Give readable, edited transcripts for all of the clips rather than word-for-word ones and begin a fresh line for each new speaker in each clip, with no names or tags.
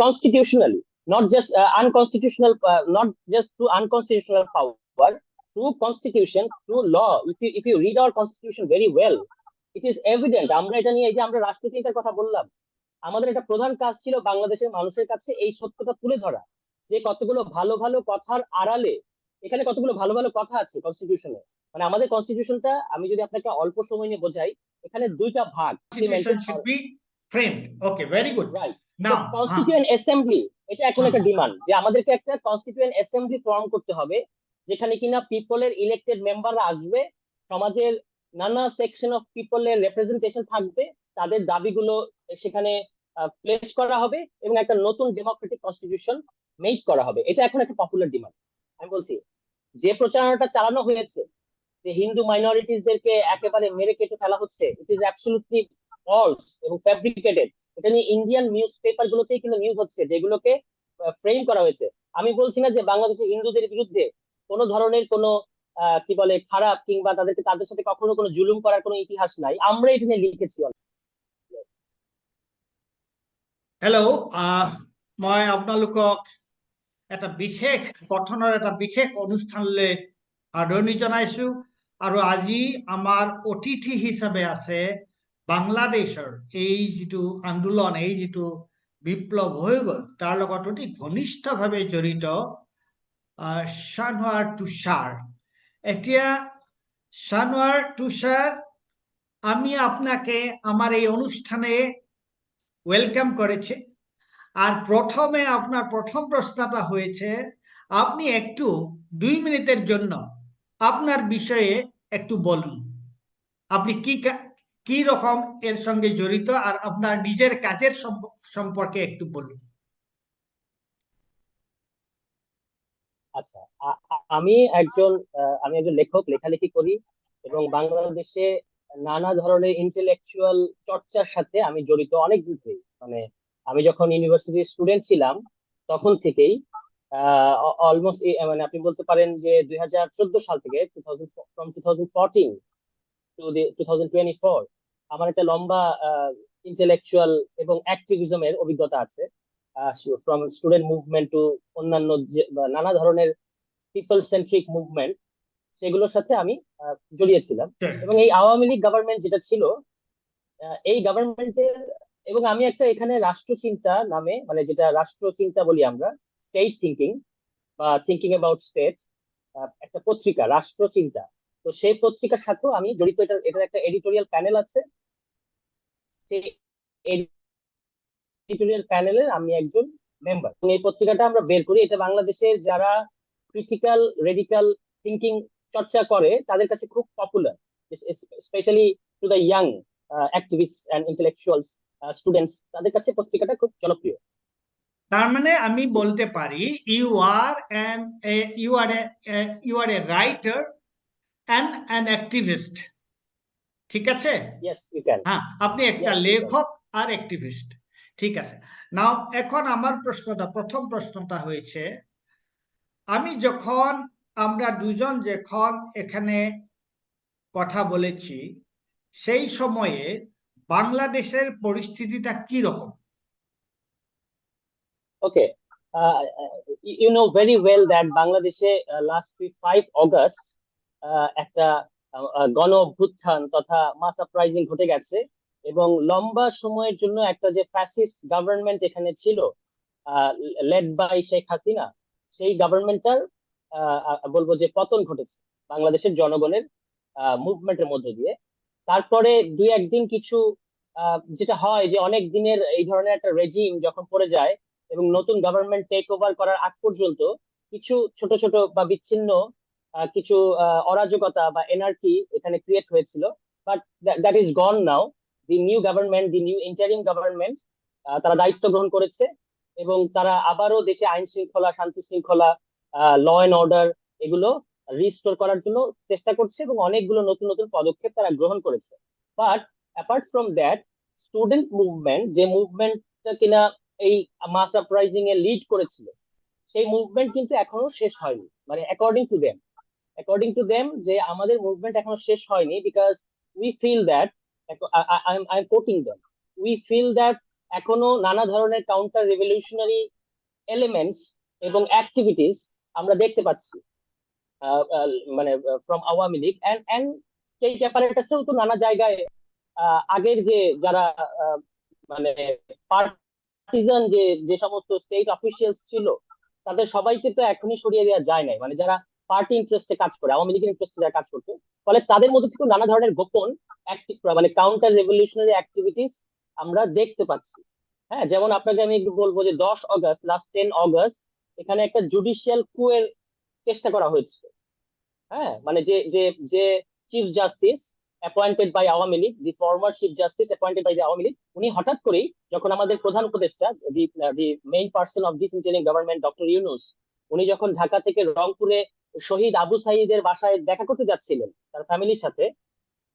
constitutionally, not just unconstitutional, not just through unconstitutional power, through constitution, through law. If you read our constitution very well, it is evident. আমরা এটা নিয়ে এই যে আমরা রাষ্ট্রচিন্তার কথা বললাম, আমাদের একটা প্রধান কাজ ছিল বাংলাদেশের মানুষের কাছে এই সত্যটা তুলে ধরা, যে কতগুলো ভালো ভালো কথার আড়ালে এখানে কতগুলো ভালো ভালো কথা আছে কনস্টিটিউশনে। মানে আমাদের কনস্টিটিউশনটা আমি যদি আপনাকে অল্প সময় নিয়ে বোঝাই, এখানে দুইটা ভাগ।
Constitution should be framed. Okay, very good.
Right.
Now,
constituent assembly, এটা এখন একটা ডিমান্ড যে আমাদেরকে একটা কনস্টিটিউয়েন্ট অ্যাসেম্বলি ফর্ম করতে হবে, যেখানে কিনা পিপলের ইলেক্টেড মেম্বাররা আসবে, সমাজের নানা সেকশন অফ পিপলের রিপ্রেজেন্টেশন থাকবে, তাদের দাবিগুলো সেখানে প্লেস করা হবে এবং একটা নতুন ডেমোক্রেটিক কনস্টিটিউশন মেক করা হবে। এটা এখন একটা পপুলার ডিমান্ড। আমি বলছি যে প্রচারণাটা চালানো হয়েছে যে হিন্দু মাইনরিটিসদেরকে একেবারে মেরে কেটে ফেলা হচ্ছে, ইট ইজ অ্যাবসলিউটলি ফলস এবং ফ্যাব্রিকেটেড। এটা নিয়ে ইন্ডিয়ান নিউজ পেপার গুলোতেই কিন্তু নিউজ হচ্ছে, যেগুলোকে ফ্রেম করা হয়েছে। আমি বলছি না যে বাংলাদেশের হিন্দুদের বিরুদ্ধে কোনো ধরনের কোনো কি বলে খারাপ কিংবা তাদের সাথে কখনো কোনো জুলুম করার কোনো ইতিহাস নাই, আমরা এটা নিয়ে লিখেছি।
হেল্ল', মই আপোনালোকক এটা বিশেষ গঠনৰ এটা বিশেষ অনুষ্ঠানলৈ আদৰণি জনাইছো। আৰু আজি আমাৰ অতিথি হিচাপে আছে বাংলাদেশৰ এই যিটো আন্দোলন, এই যিটো বিপ্লৱ হৈ গ'ল তাৰ লগত অতি ঘনিষ্ঠভাৱে জড়িত শানৱাৰ তুষাৰ। এতিয়া শানৱাৰ তুষাৰ, আমি আপনাকে আমার এই অনুষ্ঠানে ওয়েলকাম করেছি। আর প্রথমে আপনার প্রথম প্রশ্নটা হয়েছে, আপনি একটু 2 মিনিটের জন্য আপনার বিষয়ে একটু বলুন। আপনি কি রকম এর সঙ্গে জড়িত আর আপনার নিজের কাজের সম্পর্কে একটু বলুন।
আচ্ছা, আমি একজন লেখক, লেখালেখি করি এবং বাংলাদেশে নানা ধরনের ইন্টেলেকচুয়াল চর্চার সাথে আমি জড়িত অনেক দিন থেকেই। মানে আমি যখন ইউনিভার্সিটির স্টুডেন্ট ছিলাম তখন থেকেই অলমোস্ট, মানে আপনি বলতে পারেন যে 2014 সাল থেকে, from 2014 to 2024 আমার একটা লম্বা ইন্টেলেকচুয়াল এবং অ্যাক্টিভিজমের অভিজ্ঞতা আছে। ফ্রম স্টুডেন্ট মুভমেন্ট টু অন্যান্য নানা ধরনের পিপল সেন্ট্রিক মুভমেন্ট, সেগুলোর সাথে আমি জড়িয়েছিলাম। এবং এই আওয়ামী লীগ গভর্নমেন্ট যেটা ছিল, এই গভর্নমেন্টের, এবং আমি একটা এখানে রাষ্ট্রচিন্তা নামে, মানে যেটা রাষ্ট্রচিন্তা বলি আমরা, স্টেট থিঙ্কিং বা থিঙ্কিং অ্যাবাউট স্টেট, একটা পত্রিকা রাষ্ট্রচিন্তা, তো সেই পত্রিকার সাথেও আমি জড়িত। এটার একটা এডিটোরিয়াল প্যানেল আছে, সেই এডিটোরিয়াল প্যানেলের আমি একজন মেম্বার। এই পত্রিকাটা আমরা বের করি, এটা বাংলাদেশের যারা ক্রিটিক্যাল রেডিক্যাল থিঙ্কিং চর্চা করে তাদের কাছে খুব popular, specially to the young activist and intellectuals students, তাদের কাছে পত্রিকাটা খুব জনপ্রিয়।
তার মানে আমি বলতে পারি you are a writer and an activist, ঠিক আছে?
Yes, you can.
হ্যাঁ, আপনি একটা লেখক আর অ্যাক্টিভিস্ট, ঠিক আছে। নাও এখন আমার প্রথম প্রশ্নটা হয়েছে, আমরা দুজন যখন এখানে কথা বলেছি সেই সময়ে বাংলাদেশের পরিস্থিতিটা কি রকম?
Okay, you know very well that বাংলাদেশে last week 5 অগস্ট একটা গণ অভ্যুত্থান তথা মাস আপরাইজিং ঘটে গেছে, এবং লম্বা সময়ের জন্য একটা যে ফ্যাসিস্ট গভর্নমেন্ট এখানে ছিল, লেড বাই শেখ হাসিনা, সেই গভর্নমেন্টটার বলবো যে পতন ঘটেছে বাংলাদেশের জনগণের মুভমেন্টের মধ্যে দিয়ে। তারপরে 2-1 দিন কিছু যেটা হয় যে অনেক দিনের এই ধরনের একটা রেজিম যখন পড়ে যায় এবং নতুন গভর্নমেন্ট টেক ওভার করার আগ পর্যন্ত কিছু ছোট ছোট বা বিচ্ছিন্ন কিছু অরাজকতা বা এনার্কি এখানে ক্রিয়েট হয়েছিল, but that is gone now. The new government, the new interim government, তারা দায়িত্ব গ্রহণ করেছে এবং তারা আবারও দেশে আইন শৃঙ্খলা, শান্তি শৃঙ্খলা, ল এন্ড অর্ডার এগুলো রিস্টোর করার জন্য চেষ্টা করছে এবং অনেকগুলো নতুন নতুন পদক্ষেপ তারা গ্রহণ করেছে। But apart from that, student movement, যে মুভমেন্টটা কিনা এই মাস আপরাইজিং এ লিড করেছিল, সেই মুভমেন্ট কিন্তু এখনো শেষ হয়নি। মানে অ্যাকর্ডিং টু দেম যে আমাদের মুভমেন্ট এখনো শেষ হয়নি, because we feel that, I am quoting them, we feel that এখনো নানা ধরনের কাউন্টার রেভলিউশনারি এলিমেন্টস এবং অ্যাক্টিভিটিস আমরা দেখতে পাচ্ছি, আহ, আহ, মানে from Awami League and state অ্যাপারেটাসেও তো নানা জায়গায় আগের যে যারা আহ, মানে পার্টিজান যে যে সমস্ত স্টেট অফিসিয়ালস ছিল, তাদের সবাইকে তো এখনই সরিয়ে দেওয়া যায় নাই, মানে যারা পার্টি ইন্টারেস্টে কাজ করে, আওয়ামী লীগের ইন্টারেস্টে যারা কাজ করতো, ফলে তাদের মধ্যে থেকে নানা ধরনের গোপন মানে কাউন্টার রেভলিউশনারি অ্যাক্টিভিটিস আমরা দেখতে পাচ্ছি। হ্যাঁ, যেমন আপনাকে আমি একটু বলবো যে 10 আগস্ট, লাস্ট 10 আগস্ট, এখানে একটা জুডিশিয়াল কু এর চেষ্টা করা হয়েছিল। হ্যাঁ, মানে যে যে যে chief justice appointed by Awami League, the former chief justice appointed by the Awami League, উনি হঠাৎ করেই যখন আমাদের প্রধান উপদেষ্টা, the main person of this interim government, doctor Yunus, উনি যখন ঢাকা থেকে রংপুরে শহীদ আবু সাইদের বাসায় দেখা করতে যাচ্ছিলেন তার ফ্যামিলির সাথে,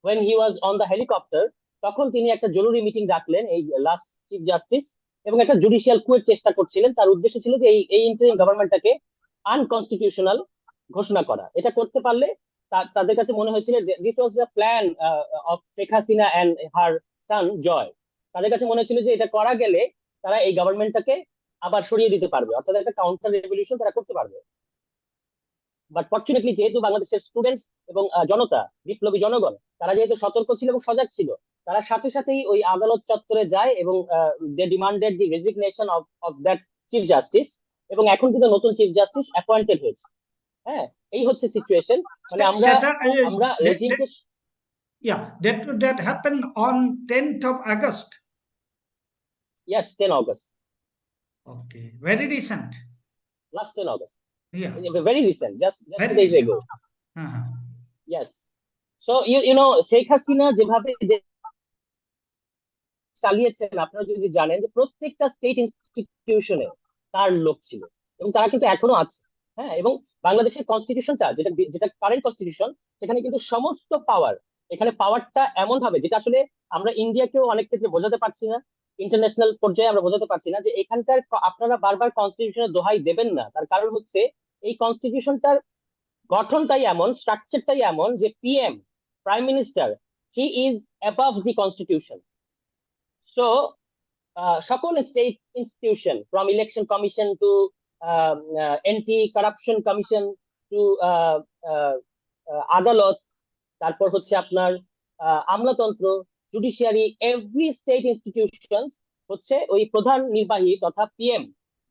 when he was on the helicopter, তখন তিনি একটা জরুরি মিটিং ডাকলেন এই লাস্ট চিফ জাস্টিস, এবং একটা জুডিশিয়াল কুয়ের চেষ্টা করছিলেন। তার উদ্দেশ্য ছিল যে এই ইন্টারিম গভর্নমেন্টটাকে আনকনস্টিটিউশনাল ঘোষণা করা। এটা করতে পারলে তাদের কাছে মনে হয়েছিল this was the plan of Sheikh Hasina and her son Joy. তাদের কাছে মনে ছিল যে এটা করা গেলে তারা এই গভর্নমেন্টটাকে আবার সরিয়ে দিতে পারবে, অর্থাৎ একটা কাউন্টার রেভলিউশন তারা করতে পারবে। বাট ফর্চুনেটলি যেহেতু বাংলাদেশের স্টুডেন্টস এবং জনতা, বিপ্লবী জনগণ, তারা যেহেতু সতর্ক ছিল এবং সজাগ ছিল, তারা সাথে সাথেই ওই আদালত চত্বরে যায় এবং they demanded the resignation of that chief justice, এবং এখন কিন্তু নতুন চিফ জাস্টিস অ্যাপয়েন্টেড হয়েছে। হ্যাঁ, এই হচ্ছে সিচুয়েশন। মানে আমরা
সেটা
আমরা রেজিমকে,
that happened on 10th of August.
Yes, 10 August,
Okay, very recent.
Last 10 August,
Yeah,
very recent, just
very
2 days
recent.
ago.
Uh-huh.
Yes. So you know Sheikh Hasina যেভাবে চালিয়েছেন, আপনারা যদি জানেন যে প্রত্যেকটা স্টেট ইনস্টিটিউশনে তার লোক ছিল, এবং তারা কিন্তু এখনো আছে। হ্যাঁ, এবং বাংলাদেশের কনস্টিটিউশনটা যেটা যেটা কারেন্ট কনস্টিটিউশন, সেখানে কিন্তু সমস্ত পাওয়ার, এখানে পাওয়ারটা এমন ভাবে যেটা আসলে আমরা ইন্ডিয়াকেও অনেক ক্ষেত্রে বোঝাতে পারছি না, ইন্টারন্যাশনাল পর্যায়ে আমরা বোঝাতে পারছি না যে এখানকার আপনারা বারবার কনস্টিটিউশনের দোহাই দেবেন না। তার কারণ হচ্ছে এই কনস্টিটিউশনটার গঠনটাই এমন, স্ট্রাকচারটাই এমন যে PM, prime minister, he is above the constitution. So সকল state institution, from election commission to anti corruption commission to আদালত, তারপর হচ্ছে আপনার আমলাতন্ত্র, জুডিশিয়ারি, এভরি স্টেট ইনস্টিটিউশন হচ্ছে ওই প্রধান নির্বাহী তথা পিএম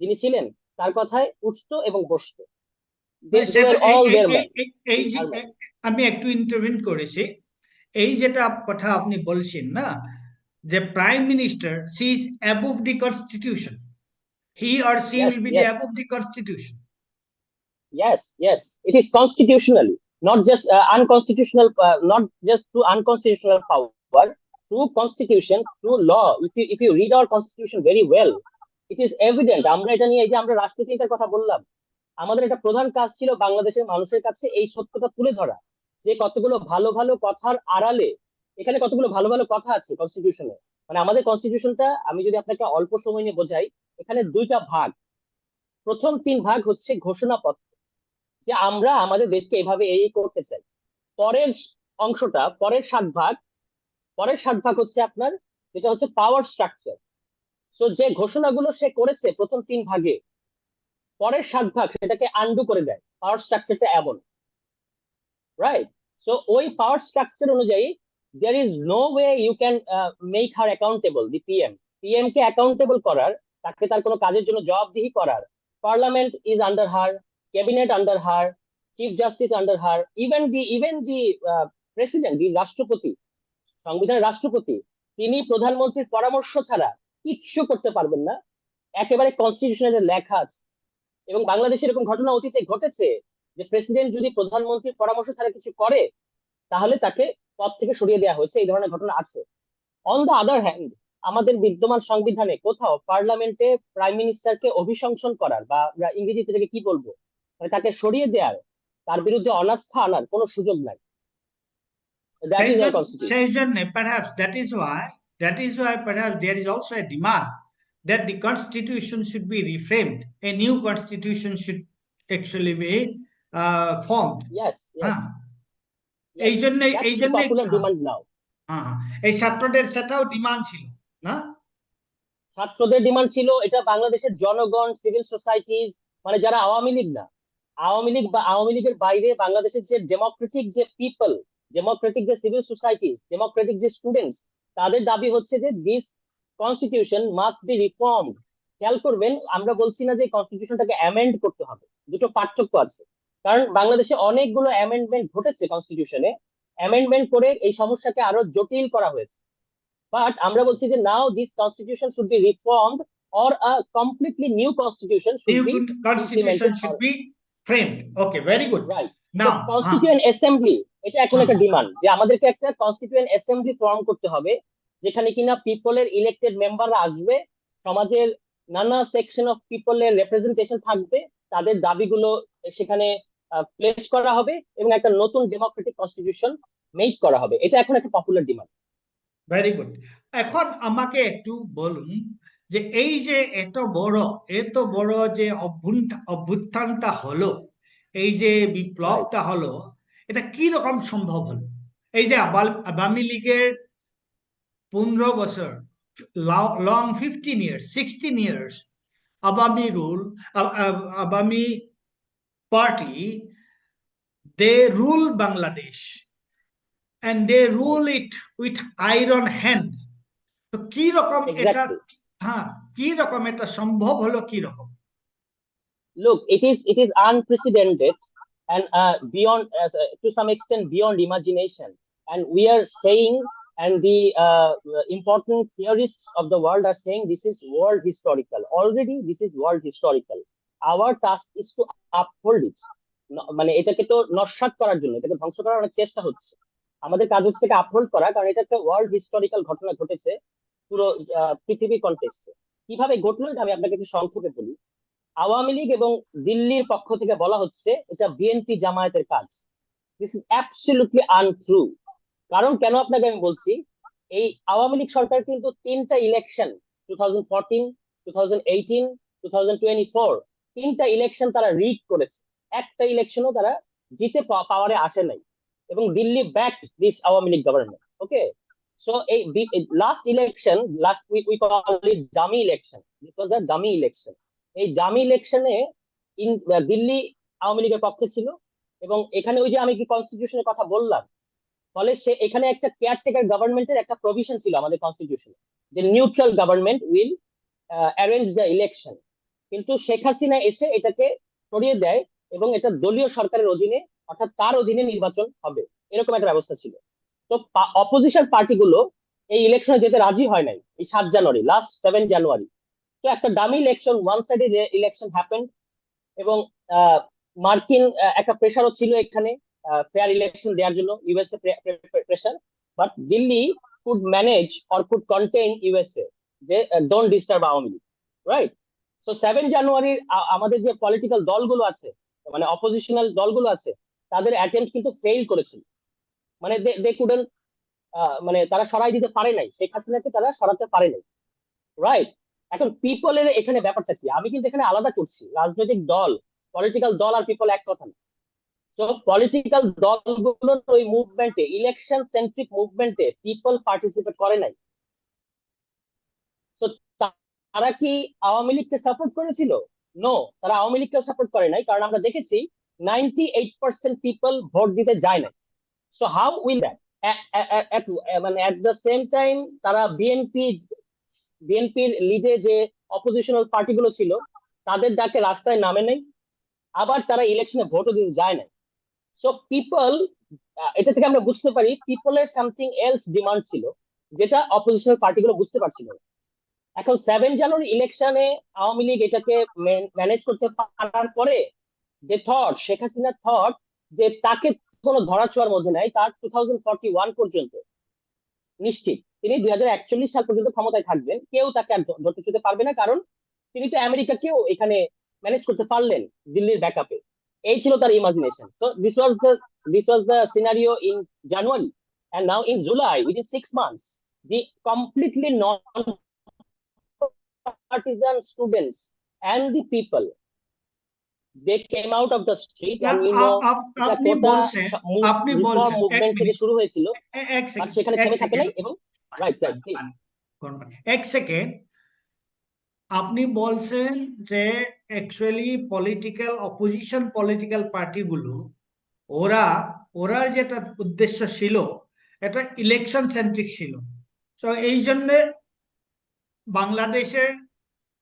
যিনি ছিলেন তার কথায় উঠতো এবং বসতো। অল দেয়ার ম্যান।
এই যে আমি একটু ইন্টারভিউ করেছি, এই যেটা কথা আপনি বলছেন না, যে prime minister she is above the constitution, he or she
Yes,
will be the
yes,
above the constitution.
yes. It is constitutionally, not just unconstitutional, not just through unconstitutional power, through constitution, through law. If you read our constitution very well, it is evident. আমরা এটা নিয়ে এই যে আমরা রাষ্ট্রচিন্তার কথা বললাম, আমাদের একটা প্রধান কাজ ছিল বাংলাদেশের মানুষের কাছে এই সত্যটা তুলে ধরা, যে কতগুলো ভালো ভালো কথার আড়ালে এখানে কতগুলো ভালো ভালো কথা আছে কনস্টিটিউশনে। মানে আমাদের কনস্টিটিউশনটা আমি যদি আপনাকে অল্প সময় নিয়ে বোঝাই, এখানে 2টা ভাগ। প্রথম 3 ভাগ হচ্ছে ঘোষণাপত্র, যে আমরা আমাদের দেশকে এভাবে এই করতে চাই। পরের অংশটা, পরের 7 ভাগ হচ্ছে আপনার, যেটা হচ্ছে পাওয়ার স্ট্রাকচার। তো যে ঘোষণাগুলো সে করেছে প্রথম 3 ভাগে, পরের 7 ভাগ সেটাকে আন্ডু করে দেয়। পাওয়ার স্ট্রাকচারটা এমন, রাইট? সো ওই পাওয়ার স্ট্রাকচার অনুযায়ী there is no way you can make her accountable, the PM. PM কে অ্যাকাউন্টেবল করার, তাকে তার কোনো কাজের জন্য জবাবদিহি করার, parliament is under her, cabinet under her, chief justice under her, even the president, the রাষ্ট্রপতি, সংবিধানের রাষ্ট্রপতি, তিনি প্রধানমন্ত্রীর পরামর্শ ছাড়া কিচ্ছু করতে পারবেন না। একেবারে কনস্টিটিউশনে লেখা আছে। এবং বাংলাদেশে এরকম ঘটনা অতীতে ঘটেছে যে প্রেসিডেন্ট যদি প্রধানমন্ত্রীর পরামর্শ ছাড়া কিছু করে, তাহলে তাকে পদ থেকে সরিয়ে দেওয়া হয়েছে। এই ধরনের ঘটনা আছে। অন দ্য আদার হ্যান্ড, আমাদের বিদ্যমান সংবিধানে কোথাও পার্লামেন্টে প্রাইম মিনিস্টারকে অভিশংসন করার, বা আমরা ইংরেজিতে থেকে কি বলবো, মানে তাকে সরিয়ে দেওয়ার, তার বিরুদ্ধে অনাস্থা আনার কোনো সুযোগ নাই। That is our constitution.
সেই জন্য perhaps that is why perhaps there is also a demand that the constitution should be reframed, a new constitution should actually be formed.
Yes, yes,
হ্যাঁ, এই জন্য
দ্যাটস দ্য পপুলার ডিমান্ড নাও।
এই ছাত্রদের সেটাও demand ছিল না?
ছাত্রদের ডিমান্ড ছিল এটা বাংলাদেশের জনগণ, সিভিল সোসাইটিজ, মানে যারা আওয়ামী লীগ না, আওয়ামী লীগ বা আওয়ামী লীগের বাইরে বাংলাদেশের যে ডেমোক্রেটিক যে পিপল, ডেমোক্রেটিক যে সিভিল সোসাইটিজ, ডেমোক্রেটিক যে স্টুডেন্টস, তাদের দাবি হচ্ছে যে this constitution must be reformed. খেয়াল করবেন, আমরা বলছি না যে কনস্টিটিউশনটাকে অ্যামেন্ড করতে হবে, দুটো পার্থক্য আছে। কারণ বাংলাদেশে অনেকগুলো অ্যামেন্ডমেন্ট ঘটেছে কনস্টিটিউশনে, অ্যামেন্ডমেন্ট করে এই সমস্যাকে আরো জটিল করা হয়েছে। বাট আমরা বলছি যে now this constitution should be reformed, or a completely new constitution should
New
be
constitution
implemented, or
should be framed. Okay, very good.
right. So
Now,
constituent assembly, এটা এখন একটা ডিমান্ড যে আমাদেরকে একটা কনস্টিটিউয়েন্ট অ্যাসেম্বলি ফর্ম করতে হবে, যেখানে কিনা পিপলের ইলেক্টেড মেম্বাররা আসবে, সমাজের নানা সেকশন অফ পিপলের রিপ্রেজেন্টেশন থাকবে, তাদের দাবিগুলো সেখানে প্লেস করা হবে এবং একটা নতুন ডেমোক্রেটিক কনস্টিটিউশন মেক করা হবে। এটা এখন একটা পপুলার ডিমান্ড।
Very good. এখন আমাকে একটু বলুন যে এই যে এত বড় যে অভ্যুত্থানটা হলো, এই যে বিপ্লবটা হলো, এটা কি রকম সম্ভব হলো? এই যে আওয়ামী লীগের 15 বছর, long 15 years, 16 years Awami rule, Awami party, they rule Bangladesh and they rule it with iron hand. তো কি রকম এটা,
এক্স্যাক্টলি।
হ্যাঁ, কি রকম এটা সম্ভব হলো, কি রকম?
Look, it is unprecedented and beyond, to some extent beyond imagination. And we are saying, and the important theorists of the world are saying, this is world historical. Already, this is world historical. Our task is to uphold it. মানে এটাকে তো নস্যাৎ করার জন্য, এটাকে ধ্বংস করার অনেক চেষ্টা হচ্ছে। আমাদের কাজ হচ্ছে এটাকে আপহোল্ড করা, কারণ এটা একটা ওয়ার্ল্ড হিস্টোরিক্যাল ঘটনা ঘটেছে পুরো পৃথিবীর কন্টেক্সটে। কিভাবে ঘটলো এটা আমি আপনাকে একটু সংক্ষেপে বলি। আওয়ামী লীগ এবং দিল্লির পক্ষ থেকে বলা হচ্ছে এটা বিএনপি জামায়াতের কাজ। This is absolutely untrue. কারণ কেন আপনাকে আমি বলছি, এই আওয়ামী লীগ সরকার কিন্তু তিনটা ইলেকশন, 2014, 2018, 2024, তিনটা ইলেকশন তারা রিগ করেছে। একটা ইলেকশনও তারা জিতে পাওয়ারে আসে নাই, এবং Delhi backed this Awami League government. Okay, so এই last election, last we call it dummy election, this was a dummy election. এই ডামি ইলেকশনে দিল্লি আওয়ামী লীগের পক্ষে ছিল, এবং এখানে ওই যে আমি কি কনস্টিটিউশনের কথা বললাম, ফলে সে এখানে একটা কেয়ারটেকার গভর্নমেন্টের একটা প্রভিশন ছিল আমাদের কনস্টিটিউশনে, যে neutral government will arrange the election. কিন্তু শেখ হাসিনা এসে এটাকে সরিয়ে দেয় এবং এটা দলীয় সরকারের অধীনে, অর্থাৎ তার অধীনে নির্বাচন হবে, এরকম একটা ব্যবস্থা ছিল। তো অপোজিশন পার্টিগুলো এই ইলেকশনে যেতে রাজি হয় নাই এই 7 জানুয়ারি, লাস্ট 7 জানুয়ারি। তো একটা dummy election, one sided election happened, এবং মার্কিন একটা প্রেশারও ছিল এখানে ফেয়ার ইলেকশন দেওয়ার জন্য, USA pressure. But Delhi could manage or could contain USA, যে don't disturb Awami League, right? তো 7 জানুয়ারির আমাদের যে পলিটিক্যাল দলগুলো আছে, মানে অপোজিশনাল দলগুলো আছে, তাদের অ্যাটেম্প্ট কিন্তু ফেইল করেছিল। মানে দে কুডেন্ট, মানে তারা সরাই দিতে পারে নাই, শেখ হাসিনাকে তারা সরাতে পারে নাই, রাইট? এখন পিপলের এখানে ব্যাপারটা কি, আমি কিন্তু এখানে আলাদা করছি রাজনৈতিক দল, পলিটিক্যাল দল আর পিপল এক কথা না। তো পলিটিক্যাল দলগুলোর ওই মুভমেন্টে, ইলেকশন সেন্ট্রিক মুভমেন্টে পিপল পার্টিসিপেট করে নাই। তো তারা কি আওয়ামী লীগকে সাপোর্ট করেছিল? নো, তারা আওয়ামী লীগকে সাপোর্ট করে নাই, কারণ আমরা দেখেছি 98% পিপল ভোট দিতে যায় না। সো হাউ উইল দ্যাট, মানে এট দ্য সেম টাইম তারা বিএনপির লিডে যে অপোজিশনাল পার্টিগুলো ছিল তাদের ডাকে রাস্তায় নামে নেই, আবার তারা ইলেকশনে ভোটও দিতে যায় না। সো পিপল, এটা থেকে আমরা বুঝতে পারি পিপলের সামথিং এলস ডিমান্ড ছিল, যেটা অপোজিশনাল পার্টিগুলো বুঝতে পারছিল না। এখন 7 জানুয়ারি ইলেকশনে আওয়ামী লীগ এটাকে ম্যানেজ করতে পারার পরে যে থট, শেখ হাসিনা থট যে তাকে কোনো ধরাছোঁয়ার মধ্যে নাই, তার 2041 পর্যন্ত নিশ্চিত তিনি 2041 সাল পর্যন্ত ক্ষমতায় থাকবেন, কেউ তাকে আর ধরতে ছুঁতে পারবে না, কারণ তিনি তো আমেরিকাকেও এখানে ম্যানেজ করতে পারলেন দিল্লির ব্যাকআপে। এই ছিল তার ইমাজিনেশন। তো this was the scenario in January, and now in July, within 6 months, the completely non-partisan students and the people, they came out of the street, and you know এটা
আপনি
কোটা
বলছেন, আপনি
রিফর্ম
বলছেন, এক
মুভমেন্ট থেকে
minute,
শুরু হয়েছিল,
এক
বাট
সেকেন্ড,
সেখানে
এক
থেমে থাকে
সেকেন্ড,
নাই। এবং রাইট, রাইট, প্লিজ।
এক সেকেন্ড। আপনি বলছেন যে অ্যাকচুয়ালি পলিটিক্যাল অপোজিশন পলিটিক্যাল পার্টিগুলো ওরা ওরার যেটা উদ্দেশ্য ছিল এটা ইলেকশন সেন্ট্রিক ছিল। তো এই জন্য বাংলাদেশের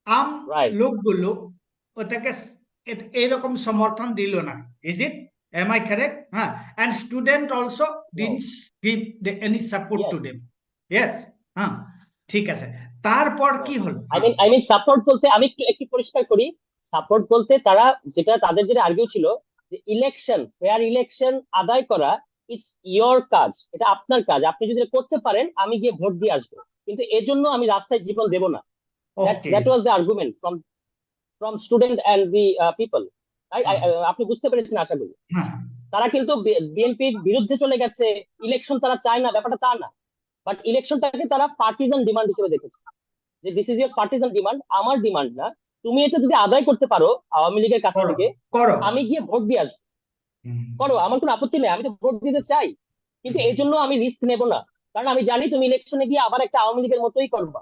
আম
রাইট।
লোকগুলো ওটাকে এইরকম সমর্থন দিল না। Is it, am I correct? হ্যাঁ, and student also
no.
Didn't give any support to
yes.
Them. Yes. হ্যাঁ, ঠিক আছে। তারপর
নো,
কি হলো?
আই
হ্যাঁ,
মিন সাপোর্ট বলতে আমি একটু পরিষ্কার করি। সাপোর্ট বলতে তারা যেটা তাদের যেটা আর্গুই ছিল যে ইলেকশন, ফেয়ার ইলেকশন আদায় করা, ইটস ইয়োর কাজ, এটা আপনার কাজ, আপনি যদি এটা করতে পারেন আমি গিয়ে ভোট দিয়ে আসবো, কিন্তু এজন্য আমি রাস্তায় জীবন দেব না। That
okay.
That was the argument from student and the people.
হ্যাঁ,
আপনি বুঝতে পেরেছেন আশা করি।
হ্যাঁ,
তারা কিন্তু বিএনপির বিরুদ্ধে চলে গেছে, ইলেকশন তারা চায় না, ব্যাপারটা তা না। বাট ইলেকশনটাকে তারা পার্টিজান ডিমান্ড হিসেবে দেখেছে, যে this is your partisan demand, আমার ডিমান্ড না। তুমি এটা যদি আদায় করতে পারো আওয়ামী লীগের কাছ
করো,
থেকে,
করো।
আমি গিয়ে ভোট দিয়ে আসবো। করো, আমার কোনো আপত্তি নেই, আমি তো ভোট দিতে চাই, কিন্তু এই জন্য আমি রিস্ক নেব না, কারণ আমি জানি তুমি ইলেকশনে গিয়ে আবার একটা আওয়ামী লীগের মতোই করবা।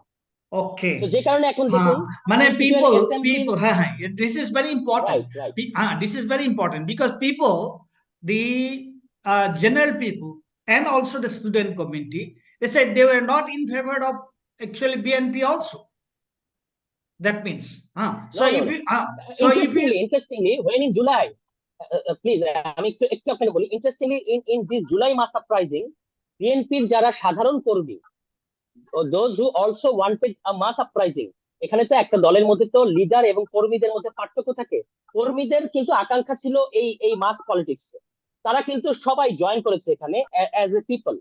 ওকে।
তো যে কারণে এখন
হ্যাঁ,
দেখুন
মানে
কনস্টিটিউয়েন্ট
পিপল
অ্যাসেম্বলির।
পিপল হ্যাঁ, হ্যাঁ, this is very important.
Right, right.
This is very important because people, the general people and also the student community, they said they were not in favor of actually BNP also. That means, so
no, no,
if
no.
you, if you,
interestingly when in July, please আমি একটু আপনাকে বলি, interestingly in this July মাস surprising, বিএনপির যারা সাধারণ কর্মী, those who also wanted a mass uprising, এখানে তো একটা দলের মধ্যে তো লিডার এবং কর্মীদের মধ্যে পার্থক্য থাকে। কর্মীদের কিন্তু আকাঙ্ক্ষা ছিল এই এই মাস পলিটিক্স, তারা কিন্তু সবাই জয়েন করেছে এখানে অ্যাজ এ পিপল।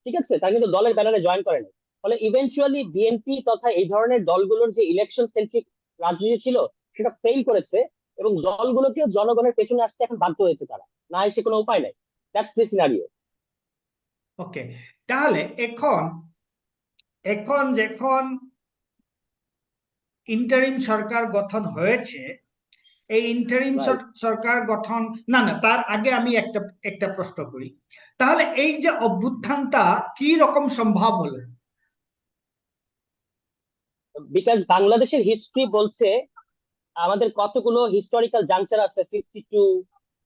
ঠিক আছে, তারা কিন্তু দলের ব্যানারে জয়েন করে নাই। ফলে ইভেনচুয়ালি বিএনপি তথা এই ধরনের দলগুলোর যে ইলেকশন সেন্ট্রিক রাজনীতি ছিল সেটা ফেল করেছে, এবং দলগুলোকেও জনগণের পেছনে আসতে এখন বাধ্য হয়েছে, তারা না এসে কোনো উপায় নাই। That's the scenario.
ওকে, তাহলে এখন এখন যখন ইন্টারিম সরকার গঠন হয়েছে, এই ইন্টারিম
রাইট।
সরকার গঠন, না না, তার আগে আমি একটা একটা প্রশ্ন করি। তাহলে এই যে অভ্যুত্থানটা কি রকম সম্ভব হলো?
বিকজ বাংলাদেশের হিস্ট্রি বলছে, আমাদের কতগুলো হিস্টোরিক্যাল জাংচার আছে, 52,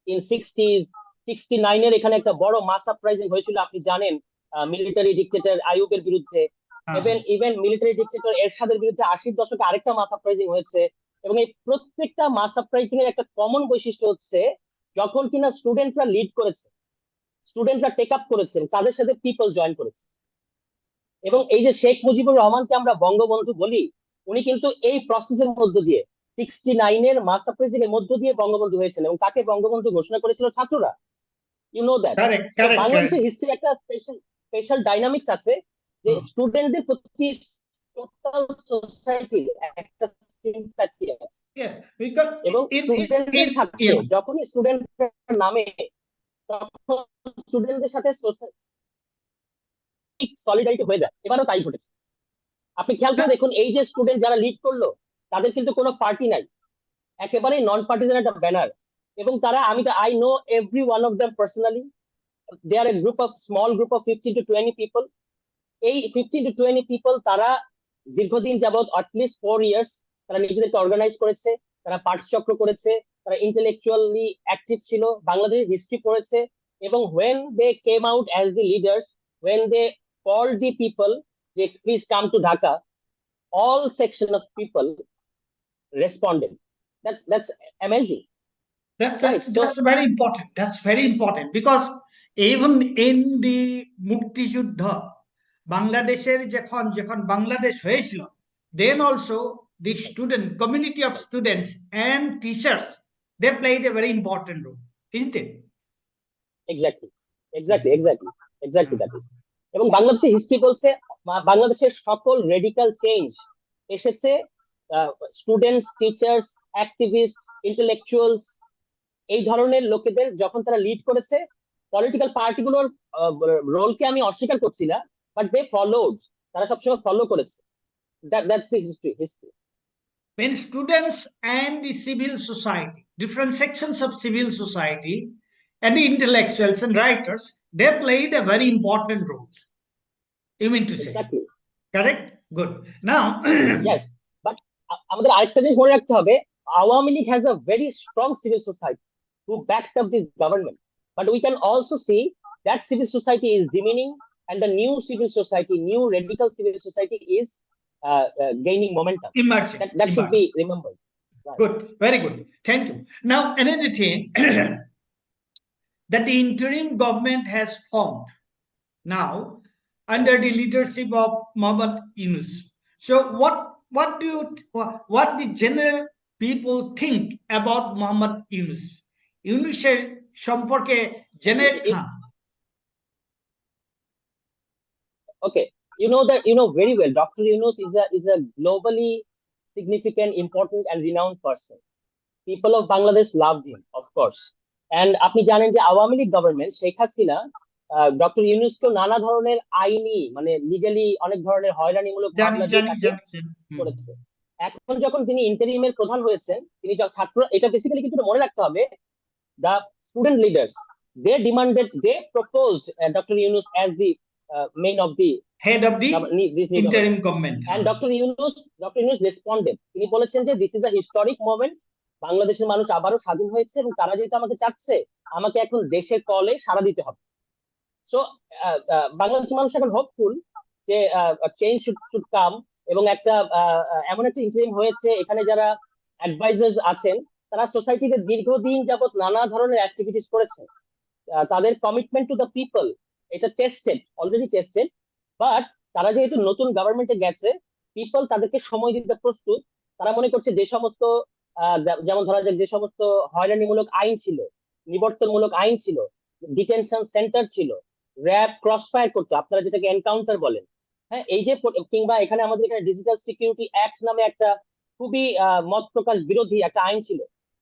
ইন 60s, 69-এর এখানে একটা বড় মাস আপরাইজিং হয়েছিল, আপনি জানেন, মিলিটারি ডিক্টেটর আইয়ুবের বিরুদ্ধে।
হ্যাঁ,
ইভেন মিলিটারি ডিক্টেটর এরশাদের বিরুদ্ধে 80-র দশকে আরেকটা মাস আপরাইজিং হয়েছে। এবং এই প্রত্যেকটা মাস আপরাইজিং এর একটা কমন বৈশিষ্ট্য হচ্ছে, যখন কিনা স্টুডেন্টরা লিড করেছে, স্টুডেন্টরা টেক আপ করেছেন, তাদের সাথে পিপল জয়েন করেছে। এবং এই যে শেখ মুজিবুর রহমানকে আমরা বঙ্গবন্ধু বলি, উনি কিন্তু এই প্রসেসের মধ্য দিয়ে, 69-এর মাস আপরাইজিং এর মধ্য দিয়ে বঙ্গবন্ধু হয়েছেন, এবং তাকে বঙ্গবন্ধু ঘোষণা করেছিল ছাত্ররা। You know that.
কারেক্ট,
তো
কারেক্ট, কারেক্ট।
বাংলাদেশের হিস্ট্রি একটা স্পেশাল স্পেশাল ডাইনামিক্স আছে, যে স্টুডেন্টদের প্রতি টোটাল সোসাইটির একটা সিম্প্যাথি আছে।
Yes, because
এবং
in
স্টুডেন্টদের সাথে
yeah,
যখনই স্টুডেন্ট নামে, তখন স্টুডেন্টদের সাথে সলিডারিটি হয়ে যায়। এবারও তাই ঘটেছে। আপনি খেয়াল করে দেখুন, এই যে স্টুডেন্ট যারা লিড করলো, তাদের কিন্তু কোনো পার্টি নাই, একেবারে নন পার্টিজান একটা ব্যানার। এবং তারা, I know every one of them personally, they are a group of small group of 15 to 20 people. এই 15 to 20 পিপল তারা দীর্ঘদিন যাবৎ, অ্যাটলিস্ট 4 ইয়ার্স, তারা নিজেদেরকে অর্গানাইজ করেছে, তারা পাঠচক্র করেছে, তারা ইন্টেলেকচুয়ালি অ্যাক্টিভ ছিল, বাংলাদেশের হিস্ট্রি পড়েছে। এবং when they came out as the leaders, when they called the people যে please come to Dhaka, all section of people responded. That's amazing, right? So
that's very important. That's very important because even in the মুক্তিযুদ্ধ বাংলাদেশের যখন যখন বাংলাদেশ হয়েছিল, then also the student community of students and teachers, they played a very important role, isn't it?
Exactly, exactly, exactly, exactly
হ্যাঁ,
that is. এবং বাংলাদেশের history বলছে, বাংলাদেশের সকল রেডিক্যাল চেঞ্জ এসেছে স্টুডেন্টস, টিচার্স, অ্যাক্টিভিস্ট, ইন্টেলেকচুয়ালস, এই ধরনের লোকেদের যখন তারা লিড করেছে। পলিটিক্যাল পার্টিগুলোর রোলকে আমি অস্বীকার করছি না, বাট দে ফলোড, তারা সবসময় ফলো করেছে। That's the history.
when students and the civil society, different sections of civil society and the intellectuals and writers, they played a very important role, you mean to say?
Exactly.
Correct? Good. Now,
yes. But আমাদের আরেকটা জিনিস মনে রাখতে হবে, Awami League has a very strong civil society who backed up this government. But we can also see that civil society is diminishing, and the new civil society, new radical civil society is gaining momentum.
Emerging,
That should be
emerging.
remembered. Right.
Good, very good. Thank you. Now, another thing that the interim government has formed now under the leadership of Mohammad Yunus. So, what do you what the general people think about Mohammad Yunus? ইউনুসের সম্পর্কে জেনে
Okay, you know very well. Dr. Yunus is a globally significant, important, and renowned person. People of Bangladesh love him, of course. And আপনি জানেন যে Awami League government Sheikh Hasina doctor ইউনূসকে নানা ধরনের আইনি মানে লিগালি অনেক ধরনের হয়রানিমূলক মামলা দিয়ে তাকে করেছে। এখন যখন তিনি ইন্টারিমের প্রধান হয়েছেন, তিনি ছাত্র, এটা বেসিক্যালি কিন্তু মনে রাখতে হবে, the student leaders, they proposed Dr. Yunus as the main of the
head of the interim government,
and Dr. Yunus responded. তিনি বলেছেন যে this is a historic moment, বাংলাদেশের মানুষ আবারও স্বাধীন হয়েছে এবং তারা যেহেতু আমাকে চাচ্ছে, আমাকে এখন দেশের কলে সাড়া দিতে হবে। সো বাংলাদেশের মানুষ এখন হোপফুল যে চেঞ্জ শুড কাম, এবং একটা এমন একটা ইন্টারিম হয়েছে, এখানে যারা অ্যাডভাইজার্স আছেন তারা সোসাইটিতে দীর্ঘদিন যাবত নানা ধরনের অ্যাক্টিভিটিস করেছেন, তাদের কমিটমেন্ট টু দ্য পিপল এটা অলরেডি টেস্টেড, বাট তারা যেহেতু নতুন গভর্নমেন্টে গেছে, পিপল তাদেরকে সময় দিতে প্রস্তুত। তারা মনে করছে যে সমস্ত যেমন ধরা যাক যে সমস্ত হয়রানিমূলক আইন ছিল, নিবর্তনমূলক আইন ছিল, ডিটেনশন সেন্টার ছিল, র্যাব ক্রস ফায়ার করতো, আপনারা যেটাকে এনকাউন্টার বলেন, হ্যাঁ, এই যে কিংবা এখানে আমাদের এখানে ডিজিটাল সিকিউরিটি অ্যাক্ট নামে একটা খুবই মত প্রকাশ বিরোধী একটা আইন ছিল,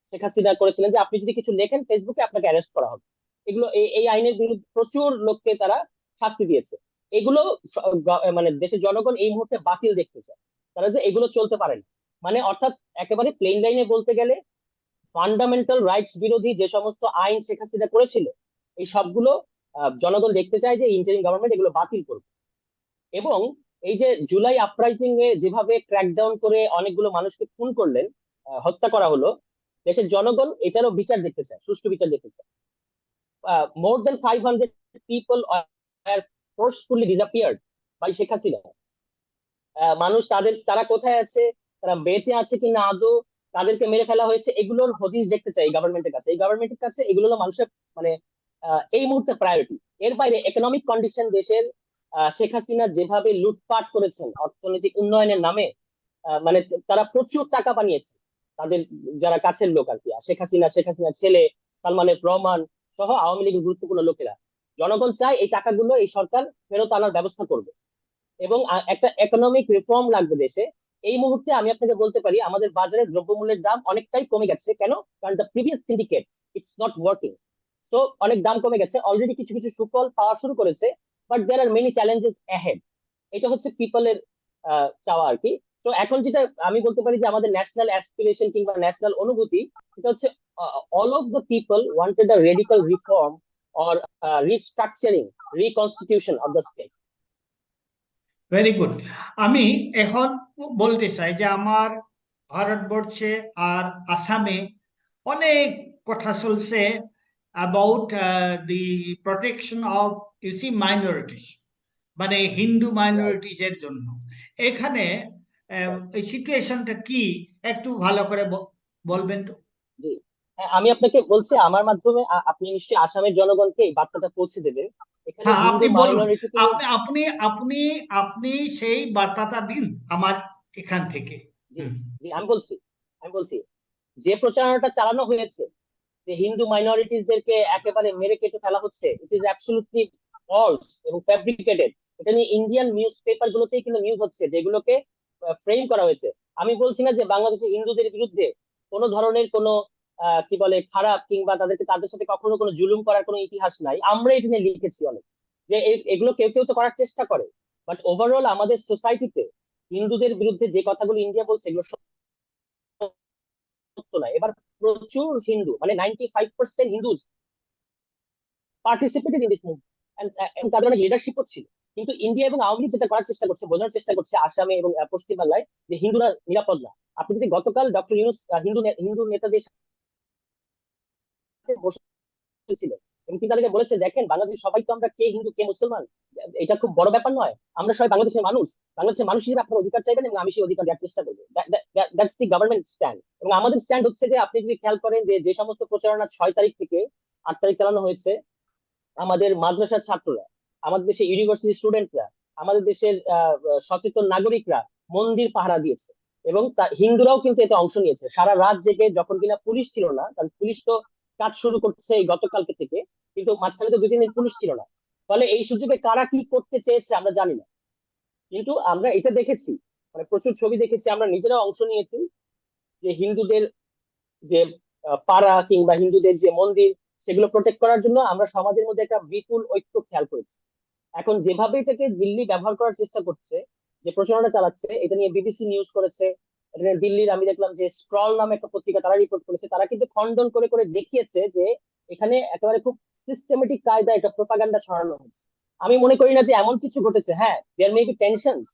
শেখ হাসিনা করেছিলেন যে আপনি যদি কিছু লেখেন ফেসবুকে আপনাকে অ্যারেস্ট করা হবে। এগুলো এই আইনের বিরুদ্ধে প্রচুর লোককে তারা শাস্তি দিয়েছে। এগুলো মানে দেশের জনগণ এই মুহূর্তে বাতিল দেখতে চায়, তারা যে এগুলো চলতে পারে না, মানে অর্থাৎ একেবারে প্লেন লাইনে বলতে গেলে ফান্ডামেন্টাল রাইটস বিরোধী যে সমস্ত আইন শেখ হাসিনা করেছিল, এই সবগুলো জনগণ দেখতে চায় যে ইন্টারিম গভর্নমেন্ট এগুলো বাতিল করবে। এবং এই যে জুলাই আপরাইজিং এ যেভাবে ক্র্যাকডাউন করে অনেকগুলো মানুষকে খুন করলেন, হত্যা করা হলো, দেশের জনগণ এটারও বিচার দেখতে চায়, সুষ্ঠু বিচার দেখতে চায়। More than 500 people are forcefully disappeared by Sheikh Hasina. মানুষ তারা কোথায় আছে, তারা বেঁচে আছে কিনা আদৌ, তাদেরকে মেরে ফেলা হয়েছে, এগুলোর হদিশ দেখতে চাই গভর্নমেন্টের কাছে। এই গভর্নমেন্টের কাছে এগুলো হলো মানুষের মানে এই মুহূর্তে প্রায়োরিটি। এর বাইরে ইকোনমিক কন্ডিশন দেশের, শেখ হাসিনা যেভাবে লুটপাট করেছেন অর্থনৈতিক উন্নয়নের নামে, মানে তারা প্রচুর টাকা বানিয়েছে তাদের যারা কাছের লোক আর কি, শেখ হাসিনার ছেলে সালমান এফ রহমান সহ আওয়ামী লীগের গুরুত্বপূর্ণ লোকেরা। জনগণ চায় এই টাকাগুলো এই সরকার ফেরত আনার ব্যবস্থা করবে, এবং একটা ইকোনমিক রিফর্ম লাগবে দেশে। এই মুহূর্তে আমি আপনাকে বলতে পারি আমাদের বাজারে দ্রব্যমূল্যের দাম অনেকটাই কমে গেছে। কেন? কারণ the previous syndicate it's not working. তো অনেক দাম কমে গেছে, অলরেডি কিছু কিছু সুফল পাওয়া শুরু করেছে, but there are many challenges ahead. এটা হচ্ছে পিপলের চাওয়া আর কি। তো এখন যেটা আমি বলতে পারি যে আমাদের ন্যাশনাল অ্যাসপিরেশন কিংবা ন্যাশনাল অনুভূতি, সেটা হচ্ছে all of the people wanted a radical reform or restructuring, reconstitution of the state.
Very good. আমি এখন বলতে চাই যে আমার ভারতবর্ষে আর আসামে অনেক কথা চলছে about the protection of minorities, মানে হিন্দু মাইনরিটিস এর জন্য। এখানে এই সিচুয়েশনটা কি একটু ভালো করে বলবেন তো?
আমি আপনাকে বলছি, আমার মাধ্যমে আপনি নিশ্চয়ই আসামের জনগণকে এই বার্তাটা পৌঁছে দেবেন। এখানে
আপনি
হিন্দু
বলুন,
মাইনরিটিকে
আপনি আপনি আপনি সেই বার্তাটা দিন আমার এখান থেকে।
জি জি আমি বলছি যে প্রচারণাটা চালানো হয়েছে যে হিন্দু মাইনরিটিসদেরকে একেবারে মেরে কেটে ফেলা হচ্ছে, ইট ইজ অ্যাবসলিউটলি ফলস এবং ফ্যাব্রিকেটেড। এটা নিয়ে ইন্ডিয়ান নিউজ পেপার গুলোতেই কিন্তু নিউজ হচ্ছে, যেগুলোকে ফ্রেম করা হয়েছে। আমি বলছি না যে বাংলাদেশের হিন্দুদের বিরুদ্ধে কোনো ধরনের কোনো কি বলে খারাপ কিংবা তাদের সাথে কখনো কোনো জুলুম করার কোনো ইতিহাস নাই, আমরা এটা নিয়ে লিখেছি অনেক, যে এগুলো কেউ কেউ তো করার চেষ্টা করে, বাট ওভারঅল আমাদের সোসাইটিতে হিন্দুদের বিরুদ্ধে যে কথাগুলো ইন্ডিয়া বলছে এগুলো সত্য না। এবার প্রচুর হিন্দু মানে 95% Hindus participated in this movement, এবং তাদের অনেক লিডারশিপও ছিল। কিন্তু ইন্ডিয়া এবং আওয়ামী লীগ যেটা করার চেষ্টা করছে, বোঝানোর চেষ্টা করছে আসামে এবং পশ্চিম বাংলায়, যে হিন্দুরা নিরাপদ না, আপনি যদি গতকাল ডক্টর ইউনূস হিন্দু নেতাদের সাথে বসেছিলেন এবং তিনি তাদেরকে বলেছে, দেখেন বাংলাদেশ সবাই তো আমরা কে হিন্দু কে মুসলমান, এটা খুব বড় ব্যাপার নয়, আমরা সবাই বাংলাদেশের মানুষ, বাংলাদেশের মানুষ হিসেবে আপনার অধিকার চাইবেন এবং আমি সেই অধিকার দেওয়ার চেষ্টা করবো। That's the government stand. এবং আমাদের স্ট্যান্ড হচ্ছে যে আপনি যদি খেয়াল করেন যে যে সমস্ত প্রচারণা 6 তারিখ থেকে 8 তারিখ চালানো হয়েছে, আমাদের মাদ্রাসার ছাত্ররা, আমাদের দেশের ইউনিভার্সিটি স্টুডেন্টরা, আমাদের দেশের সচেতন নাগরিকরা মন্দির পাহারা দিয়েছে এবং হিন্দুরাও কিন্তু এতে অংশ নিয়েছে সারা রাত জেগে, যখন কিনা পুলিশ ছিল না, কারণ পুলিশ তো কাজ শুরু করছে এই গতকালকে থেকে, কিন্তু মাঝখানে তো 2-3 দিন পুলিশ ছিল না। ফলে এই সুযোগে কারা কি করতে চেয়েছে আমরা জানি না, কিন্তু আমরা এটা দেখেছি, মানে প্রচুর ছবি দেখেছি, আমরা নিজেরাও অংশ নিয়েছি যে হিন্দুদের যে পাড়া কিংবা হিন্দুদের যে মন্দির, সেগুলো প্রোটেক্ট করার জন্য আমরা সমাজের মধ্যে একটা বিপুল ঐক্য খেয়াল করেছি। এখন যেভাবে এটাকে দিল্লি ব্যবহার করার চেষ্টা করছে, যে প্রচারণা চালাচ্ছে, এটা নিয়ে বিবিসি নিউজ করেছে, এটা নিয়ে দিল্লির আমি দেখলাম যে স্ক্রল নামে একটা পত্রিকা তারা রিপোর্ট করেছে, তারা কিন্তু খণ্ডন করে করে দেখিয়েছে যে এখানে একেবারে খুব সিস্টেমেটিক কায়দায় এটা প্রোপাগান্ডা ছড়ানো হচ্ছে। আমি মনে করি না যে এমন কিছু ঘটেছে, হ্যাঁ দেয়ার মে বি টেনশনস,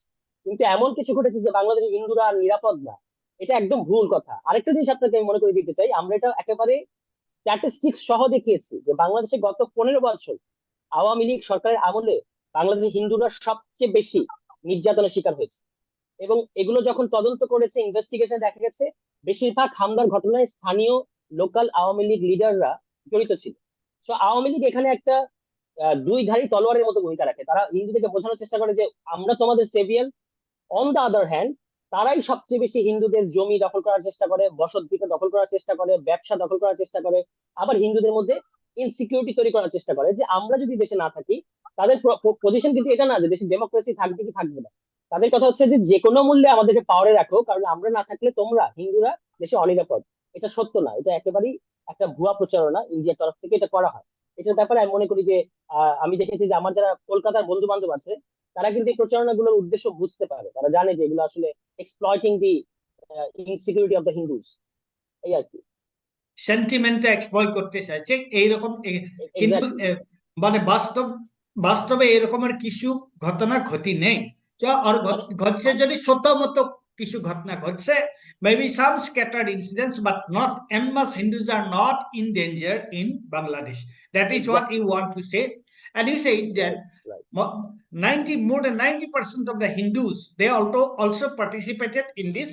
কিন্তু এমন কিছু ঘটেছে যে বাংলাদেশের হিন্দুরা আর নিরাপদ না, এটা একদম ভুল কথা। আরেকটা জিনিস আপনাকে আমি মনে করে দিতে চাই, আমরা এটা একেবারে স্ট্যাটিস্টিক্স সহ দেখিয়েছি যে বাংলাদেশে গত 15 বছর আওয়ামী লীগ সরকারের আমলে বাংলাদেশের হিন্দুরা সবচেয়ে বেশি নির্যাতনের শিকার হয়েছে। এবং এগুলো যখন তদন্ত করেছে, ইনভেস্টিগেশনে দেখা গেছে বেশিরভাগ হামলার ঘটনায় স্থানীয় লোকাল আওয়ামী লীগ লিডাররা জড়িত ছিল। তো আওয়ামী লীগ এখানে একটা দুই ধারী তলোয়ারের মতো ভূমিকা রাখে, তারা হিন্দুদেরকে বোঝানোর চেষ্টা করে যে আমরা তোমাদের saviour, on the other hand তারাই সবচেয়ে বেশি হিন্দুদের জমি দখল করার চেষ্টা করে, বসতভিটা দখল করার চেষ্টা করে, ব্যবসা দখল করার চেষ্টা করে, আবার হিন্দুদের মধ্যে ইনসিকিউরিটি তৈরি করার চেষ্টা করে যে আমরা যদি দেশে না থাকি, তাদের পজিশন কিন্তু এটা না যে দেশে ডেমোক্রেসি থাকবে কি থাকবে না, তাদের কথা হচ্ছে যে যে কোনো মূল্যে আমাদেরকে পাওয়ারে রাখো, কারণ আমরা না থাকলে তোমরা হিন্দুরা দেশে অনিরাপদ। এটা সত্য না, এটা একেবারেই একটা ভুয়া প্রচারণা ইন্ডিয়ার তরফ থেকে এটা করা হয়। এটার ব্যাপারে আমি মনে করি যে আমি দেখেছি যে আমার যারা কলকাতার বন্ধু বান্ধব আছে, তারা কিন্তু এই প্রচারণাগুলোর উদ্দেশ্য বুঝতে পারে, তারা জানে যে এগুলো আসলে exploiting the insecurity of the Hindus, এই আর কি।
সেন্টিমেন্টটা এক্সপ্লয় করতে চাইছে এইরকম কিন্তু
এক্স্যাক্টলি।
মানে বাস্তবে এরকমের কিছু ঘটনা ঘটি নেই। আর
মানে
ঘটছে
মানে
যদি ছোট মতো কিছু ঘটনা ঘটছে, maybe some scattered incidents, but not en masse. Hindus are not in danger in Bangladesh. That is what you
exactly.
want to say. And you say that
right, right.
more than 90% of the Hindus, they also participated in this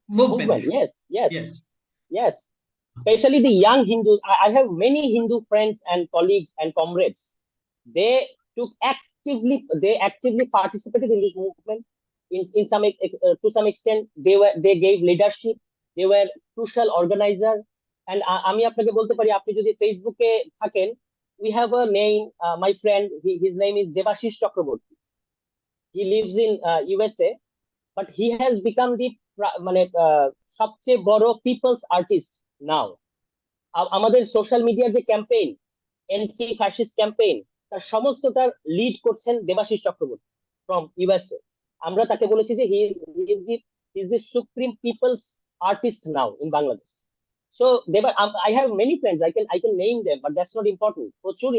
movement.
Movement, yes, yes,
Yes.
Yes. Especially the young Hindus. I have many Hindu friends and colleagues and comrades. They they actively participated in this movement. In some to some extent, they gave leadership. They were crucial organizer. And আমি আপনাকে বলতে পারি, আপনি যদি ফেসবুকে থাকেন, we have a name, my friend, his name is Devashish Chakraborty. He lives in USA, but he has become the মানে সবচেয়ে বড় পিপলস আর্টিস্ট নাও। আমাদের সোশ্যাল মিডিয়ার যে ক্যাম্পেইন, এন্টি ফ্যাসিস্ট ক্যাম্পেইন, তার সমস্তটার লিড করছেন দেবাশিস চক্রবর্তী ফ্রম ইউএসএ। আমরা তাকে বলেছি যে he is the supreme people's artist now in Bangladesh. So Deba, I have many friends, I can name them, but that's not important. প্রচুর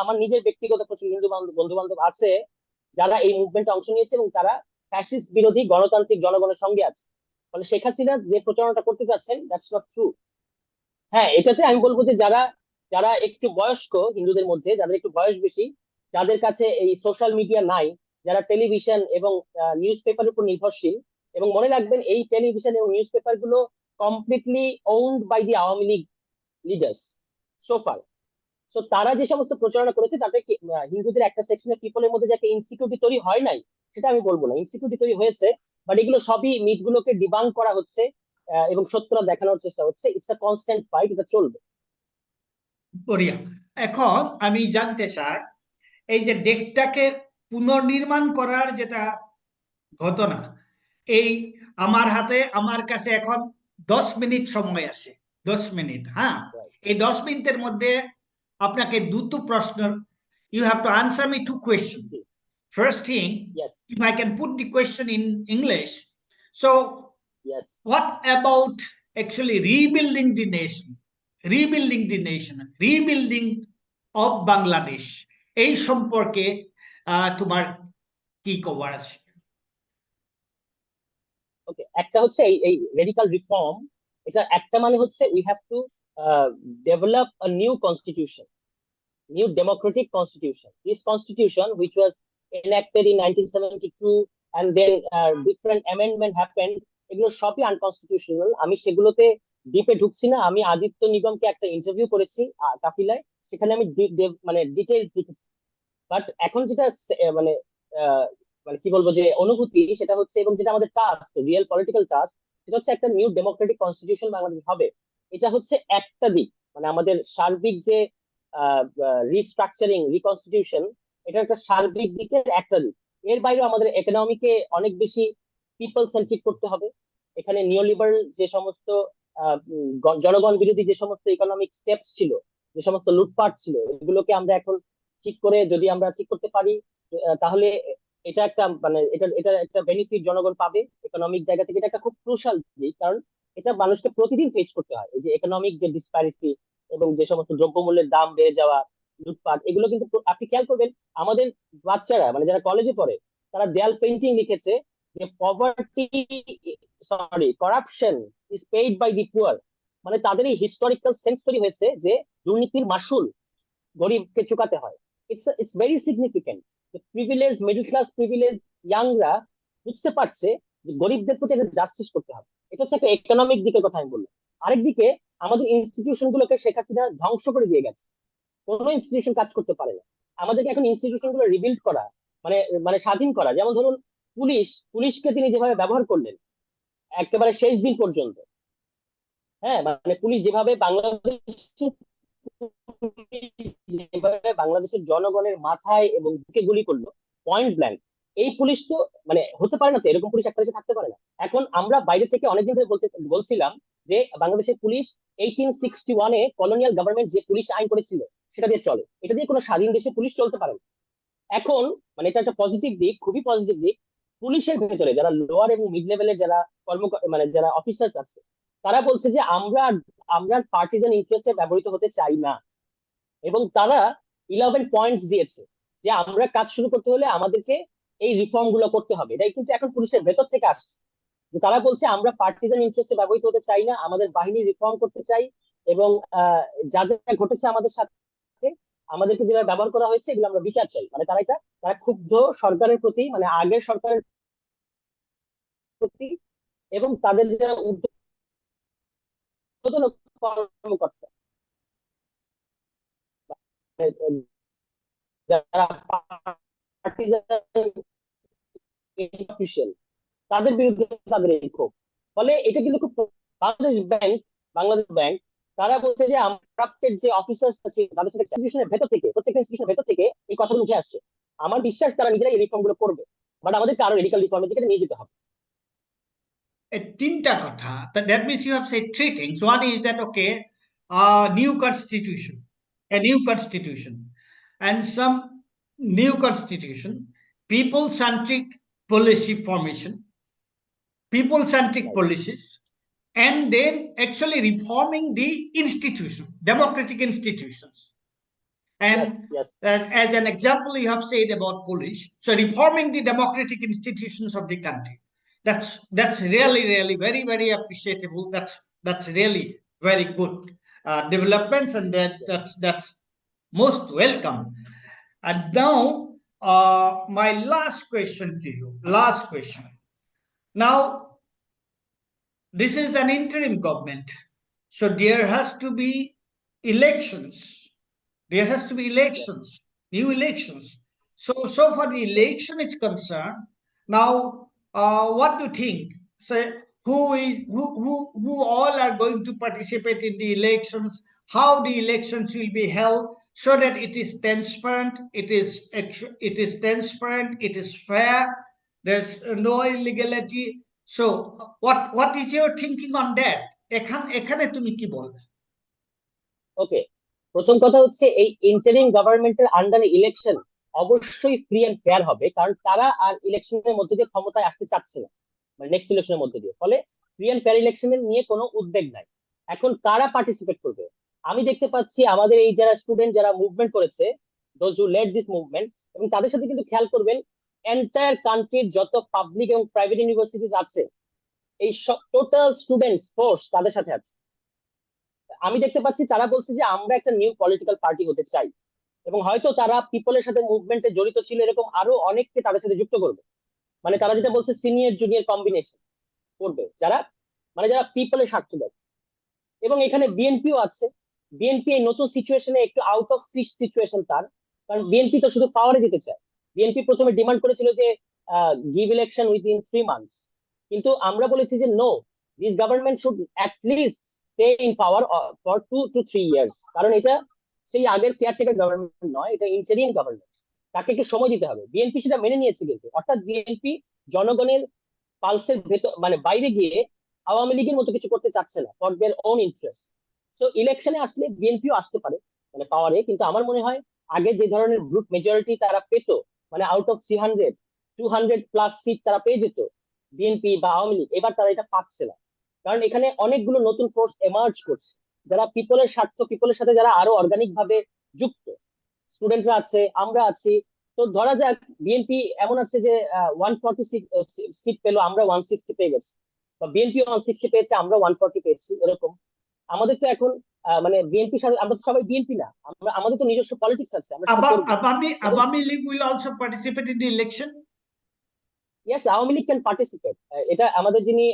আমার নিজের ব্যক্তিগত প্রচুর হিন্দু বন্ধু বান্ধব আছে যারা এই মুভমেন্টে অংশ নিয়েছে এবং তারা ফ্যাসিস্ট বিরোধী গণতান্ত্রিক জনগণের সঙ্গে আছে। ফলে শেখ হাসিনা যে প্রচারণাটা করতে চাচ্ছেন, দ্যাটস নট ট্রু। হ্যাঁ, এটাতে আমি বলবো যে যারা যারা একটু বয়স্ক হিন্দুদের মধ্যে, যাদের একটু বয়স বেশি, যাদের কাছে এই সোশ্যাল মিডিয়া নাই, যারা টেলিভিশন এবং নিউজ পেপারের উপর নির্ভরশীল, এবং মনে রাখবেন এই টেলিভিশন এবং নিউজ পেপার গুলো completely owned by the Awami League leaders so far. তো তারা যে সমস্ত প্রচারণা করেছে, তাতে হিন্দুদের একটা সেকশনের পিপলের মধ্যে যে একটা ইনসিকিউরিটি তৈরি হয় নাই, সেটা আমি বলবো না, ইনসিকিউরিটি তৈরি হয়েছে। বাট এগুলো সবই মিথগুলোকে ডিবাঙ্ক করা হচ্ছে এবং সত্যটা দেখানোর চেষ্টা হচ্ছে। ইটস আ কনস্ট্যান্ট ফাইট, এটা চলবে।
বঢ়িয়া। এখন আমি জানতে চাই, এই যে দেশটাকে পুনর্নির্মাণ করার যেটা ঘটনা, এই আমার হাতে আমার কাছে এখন 10 মিনিট সময় আছে। 10 মিনিট, হ্যাঁ। এই 10 মিনিটের মধ্যে আপনাকে দুটো প্রশ্ন, you have to answer me 2 questions. First thing,
Yes,
if I can put the question in English. So
yes.
what about actually rebuilding the nation, rebuilding of Bangladesh? এই সম্পর্কে তোমার কি কবার আছে?
Okay, একটা হচ্ছে এই রেডিকাল রিফর্ম, এটা একটা মানে হচ্ছে we have to develop a new constitution, new democratic constitution. This constitution, which was enacted in 1972, and then different amendment happened, এগুলো সবই আনকনস্টিটিউশনাল। আমি সেগুলোতে ডিপে ঢুকছি না। আমি আদিত্য নিগমকে একটা ইন্টারভিউ করেছি কাফিলায়, সেখানে আমি মানে ডিটেইলস লিখেছি। বাট এখন যেটা মানে আহ, মানে কি বলবো যে অনুভূতি সেটা হচ্ছে, এবং যেটা আমাদের টাস্ক, রিয়েল পলিটিক্যাল টাস্ক, সেটা হচ্ছে একটা নিউ ডেমোক্রেটিক কনস্টিটিউশন বাংলাদেশ হবে। এটা হচ্ছে একটা দিক, মানে আমাদের সার্বিক যে রিস্ট্রাকচারিং রিকনস্টিটিউশন, এটা একটা সার্বিক দিকের একটা দিক। এর বাইরেও আমাদের ইকোনমিকে অনেক বেশি পিপল সেন্ট্রিক করতে হবে। এখানে নিওলিবারাল যে সমস্ত জনগণ বিরোধী যে সমস্ত ইকোনমিক স্টেপস ছিল, যে সমস্ত লুটপাট ছিল, এগুলোকে আমরা এখন ঠিক করে, যদি আমরা ঠিক করতে পারি, তাহলে এটা একটা মানে এটা এটা একটা বেনিফিট জনগণ পাবে ইকোনমিক জায়গা থেকে। এটা একটা খুব ক্রুশাল দিক, কারণ এটা মানুষকে প্রতিদিন ফেস করতে হয়, এই যে ইকোনমিক যে ডিসপ্যারিটি এবং যে সমস্ত দ্রব্যমূল্যের দাম বেড়ে যাওয়া, লুটপাট, এগুলো কিন্তু আপনি খেয়াল করবেন আমাদের বাচ্চারা মানে যারা কলেজে পড়ে, তারা দেয়াল পেন্টিং লিখেছে যে poverty, sorry, corruption is paid by the poor. মানে তাদের এই হিস্টোরিক্যাল সেন্স তৈরি হয়েছে যে দুর্নীতির মাসুল গরিবকে চুকাতে হয়। It's very significant. Privilege, middle class privilege ইয়াংরা বুঝতে পারছে যে গরিবদের প্রতি একটা জাস্টিস করতে হবে। এটা হচ্ছে একটা ইকোনমিক দিকের কথা আমি বললাম। আরেকদিকে আমাদের ইনস্টিটিউশন গুলোকে শেখ হাসিনা ধ্বংস করে দিয়ে গেছে, কোনো ইনস্টিটিউশন কাজ করতে পারে না। আমাদেরকে এখন ইনস্টিটিউশন গুলো রিবিল্ড করা, মানে মানে স্বাধীন করা। যেমন ধরুন পুলিশকে তিনি যেভাবে ব্যবহার করলেন একেবারে শেষ দিন পর্যন্ত, হ্যাঁ, মানে পুলিশ যেভাবে বাংলাদেশের জনগণের মাথায় এবং বুকে গুলি করলো পয়েন্ট ব্ল্যাঙ্ক, এই পুলিশ তো মানে হতে পারে না, তো এরকম পুলিশ একটা দেশে থাকতে পারে না। এখন আমরা বাইরে থেকে অনেকদিন ধরে বলছিলাম যে বাংলাদেশের পুলিশ 1861-এ কলোনিয়াল গভর্নমেন্ট যে পুলিশ আইন করেছিল সেটা দিয়ে চলে, এটা দিয়ে কোনো স্বাধীন দেশে পুলিশ চলতে পারে না। এখন মানে এটা একটা পজিটিভ দিক, খুবই পজিটিভ দিক। পুলিশের ভেতরে যারা লোয়ার এবং মিড লেভেলের যারা মানে যারা অফিসার্স আছে, তারা বলছে যে আমরা আমরা পার্টিজান ইন্টারেস্টে ব্যবহৃত হতে চাই না। এবং তারা 11 পয়েন্টস দিয়েছে যে আমরা কাজ শুরু করতে হলে আমাদেরকে এই রিফর্ম গুলো করতে হবে। এটাই কিন্তু এখন পুলিশের ভেতর থেকে আসছে, যে তারা বলছে আমরা পার্টিজান ইন্টারেস্টে ব্যবহৃত হতে চাই না, আমাদের বাহিনী রিফর্ম করতে চাই। এবং যা যা ঘটেছে আমাদের সাথে, আমাদেরকে যেভাবে ব্যবহার করা হয়েছে, এগুলো আমরা বিচার চাই। মানে তারা ক্ষুব্ধ সরকারের প্রতি, মানে আগের সরকারের প্রতি, এবং তাদের যারা ঊর্ধ্বতন কর্মকর্তা, যারা পার্টিজান অফিসিয়াল, তাদের বিরুদ্ধে তাদের এই ক্ষোভ। ফলে এটা কিন্তু খুব, বাংলাদেশ ব্যাংক তারা বলছে যে আমরা যে অফিসার্স আছে তাদের সাথে ইনস্টিটিউশনের ভেতর থেকে, প্রত্যেকটা ইনস্টিটিউশনের ভেতর থেকে এই কথাগুলো উঠে আসছে। আমার বিশ্বাস তারা নিজেরাই এই রিফর্ম গুলো করবে, বাট আমাদেরকে আরো রেডিক্যাল রিফর্মের দিকে নিয়ে যেতে হবে।
তিনটা কথা, that means you have said three things. One is that okay, new constitution, a new constitution, and some new constitution, people centric policy formation, people centric
Right.
policies, and then actually reforming the institution, democratic institutions.
Yes,
And
yes.
as an example, you have said about police. So reforming the democratic institutions of the country. That's really, really very, very appreciable. That's really very good developments, and that's most welcome. And now, my last question to you. Last question. Now, this is an interim government, so there has to be elections. There has to be
Yes.
elections, new elections. So far the election is concerned, now, what do you think? Say, who all are going to participate in the elections? How the elections will be held, so that it is transparent, it is transparent, it is fair. There's no illegality. So, what is your thinking on that? এখানে তুমি কি বলবে?
ওকে, প্রথম কথা হচ্ছে এই interim গভর্নমেন্টের আন্ডারে ইলেকশন অবশ্যই ফ্রি এন্ড ফেয়ার হবে, কারণ তারা আর ইলেকশনের মধ্যে দিয়ে ক্ষমতায় আসতে চাচ্ছে না, মানে নেক্সট ইলেকশনের মধ্যে দিয়ে। ফলে ফ্রি এন্ড ফেয়ার ইলেকশনের নিয়ে কোনো উদ্বেগ নাই। এখন কারা পার্টিসিপেট করবে? আমি দেখতে পাচ্ছি আমাদের এই যারা স্টুডেন্ট যারা মুভমেন্ট করেছে, those who led this movement, এবং তাদের সাথে কিন্তু খেয়াল করবেন এন্টায়ার কান্ট্রির যত পাবলিক এবং প্রাইভেট ইউনিভার্সিটিজ আছে, এই টোটাল স্টুডেন্টস ফোর্স তাদের সাথে আছে। আমি দেখতে পাচ্ছি তারা বলছে যে আমরা একটা নিউ পলিটিক্যাল পার্টি হতে চাই, এবং হয়তো তারা পিপলের সাথে মুভমেন্টে জড়িত ছিল এরকম আরো অনেককে তাদের সাথে যুক্ত করবে। মানে তারা যেটা বলছে সিনিয়র জুনিয়র কম্বিনেশন করবে, যারা মানে যারা পিপলের স্বার্থ দেয়। এবং এখানে বিএনপিও আছে। বিএনপি এই নতুন সিচুয়েশনে একটু আউট অফ ফিশ সিচুয়েশন তার, কারণ বিএনপি তো শুধু পাওয়ারে যেতে চায়। বিএনপি প্রথমে ডিমান্ড করেছিল যে গিভ ইলেকশন উইদিন 3 মান্থস, কিন্তু আমরা বলেছি যে no, this government should at least stay in power for 2 to 3 years, কারণ এটা সেই আগের কেয়ারটেকার গভর্নমেন্ট নয়, এটা ইন্টারিম গভর্নমেন্ট, তাকে একটু সময় দিতে হবে। বিএনপি সেটা মেনে নিয়েছে, কিন্তু অর্থাৎ বিএনপি জনগণের পালসের ভেতর মানে বাইরে গিয়ে আওয়ামী লীগের মতো কিছু করতে চাচ্ছে না ফর দেয়ার ওন ইন্টারেস্ট। তো ইলেকশনে আসলে বিএনপিও আসতে পারে মানে পাওয়ারে, কিন্তু আমার মনে হয় আগে যে ধরনের গ্রুপ মেজরিটি তারা পেত, মানে আউট অফ 300 200+ সিট তারা পেয়ে যেত বিএনপি বা আওয়ামী লীগ, এবার তারা এটা পাচ্ছে না। কারণ এখানে অনেকগুলো নতুন ফোর্স এমার্জ করছে, যারা পিপলের স্বার্থ, পিপলের সাথে যারা আরো অর্গানিক ভাবে যুক্ত। স্টুডেন্টরা আছে, আমরা আছি। তো ধরা যাক বিএনপি এমন আছে যে 140 সিট পেলো, আমরা 160 পেয়ে গেছি, বা বিএনপি 160 পেয়েছে, আমরা 140 পেয়েছি, এরকম। আমাদের তো এখন মানে বিএনপি সাথে আমরা তো সবাই বিএনপি না, আমরা আমাদের তো নিজস্ব পলিটিক্স আছে, আমরা সেটা করবো। এবং
Awami League will also participate in the election.
Yes, Awami League can participate. এটা আমাদের যিনি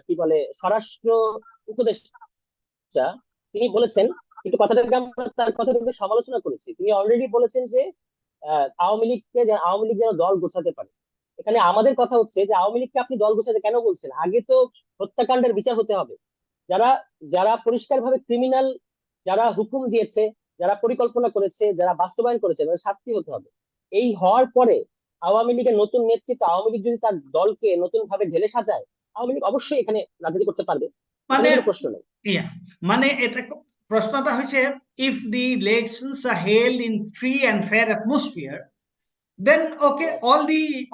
কি বলে স্বরাষ্ট্র উপদেষ্টা, তিনি বলেছেন, কিন্তু কথাটাকে আমরা তার কথাটাকে সমালোচনা করেছি। তিনি অলরেডি বলেছেন যে আওয়ামী লীগ যেন দল গোছাতে পারে। এখানে আমাদের কথা হচ্ছে যে আওয়ামী লীগকে আপনি দল গোছাতে কেন বলছেন? আগে তো হত্যাকাণ্ডের বিচার হতে হবে। যারা যারা পরিষ্কারভাবে ক্রিমিনাল, যারা হুকুম দিয়েছে, যারা পরিকল্পনা করেছে, যারা বাস্তবায়ন করেছে, তাদের শাস্তি হতে হবে। এই হওয়ার পরে আওয়ামী লীগের নতুন নেতৃত্ব, আওয়ামী লীগ যদি তার দলকে নতুন ভাবে ঢেলে সাজায়, আওয়ামী লীগ অবশ্যই এখানে রাজনীতি করতে পারবে,
মানে
এখানে কোনো প্রশ্ন নেই।
ইয়া মানে এটা প্রশ্নটা হচ্ছে, if the elections are held in free and fair atmosphere, then okay,
Yes,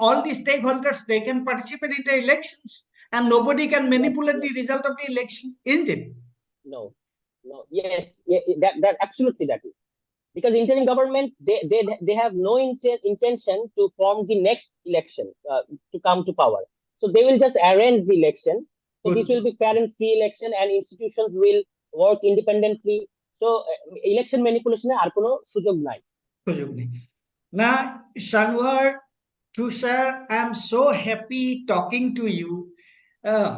all the stakeholders, they can participate in the elections and nobody can
yes,
manipulate the
yes.
result of the election, isn't it?
No, no, yes, yeah, that absolutely that is. Because interim government, they have no intention to form the next election to come to power, so they will just arrange the election. So this
Good.
will be fair and free election, and institutions will work independently. So election manipulation আর কোনো সুযোগ নাই।
সুযোগ নেই। Now, Shanwar, Tushar, I'm so happy talking to you, uh,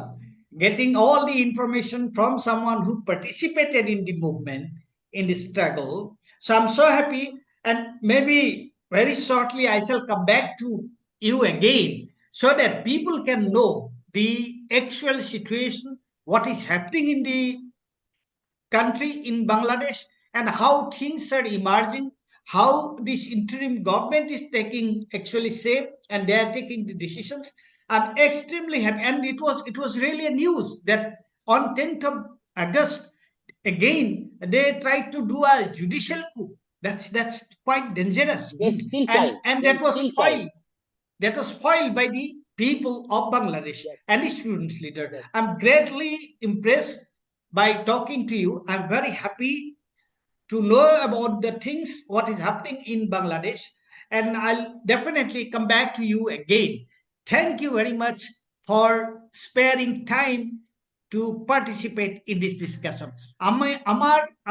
getting all the information from someone who participated in the movement, in the struggle. So I'm so happy, and maybe very shortly I shall come back to you again so that people can know the actual situation, what is happening in the country, in Bangladesh, and how things are emerging, how this interim government is taking actually shape, and they are taking the decisions. I'm extremely happy, and it was really a news that on 10th of August again they tried to do a judicial coup. That's quite dangerous.
There's still
and
time,
and that
there's
was
still time.
spoiled by the people of Bangladesh
Yes,
and the students leader.
yes.
I'm greatly impressed by talking to you. I'm very happy to know about the things, what is happening in Bangladesh, and I'll definitely come back to you again. Thank you very much for sparing time to participate in this discussion.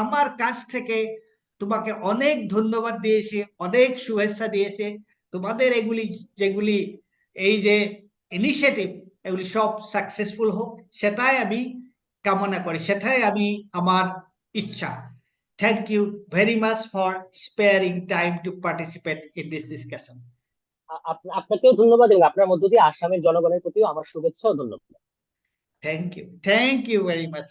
আমার কাছ থেকে তোমাকে অনেক ধন্যবাদ দিয়েছে, অনেক শুভেচ্ছা দিয়েছে। তোমাদের এগুলি যেগুলি এই যে ইনিশিয়েটিভ, এগুলি সব সাকসেসফুল হোক, সেটাই আমি কামনা করি, সেটাই আমার ইচ্ছা। Thank you very much for sparing time to participate in this discussion.
আপনাকেও ধন্যবাদ, এবং আপনার মধ্য দিয়ে আসামের জনগণের প্রতিও আমার শুভেচ্ছা ও ধন্যবাদ।
Thank you. Thank you very much.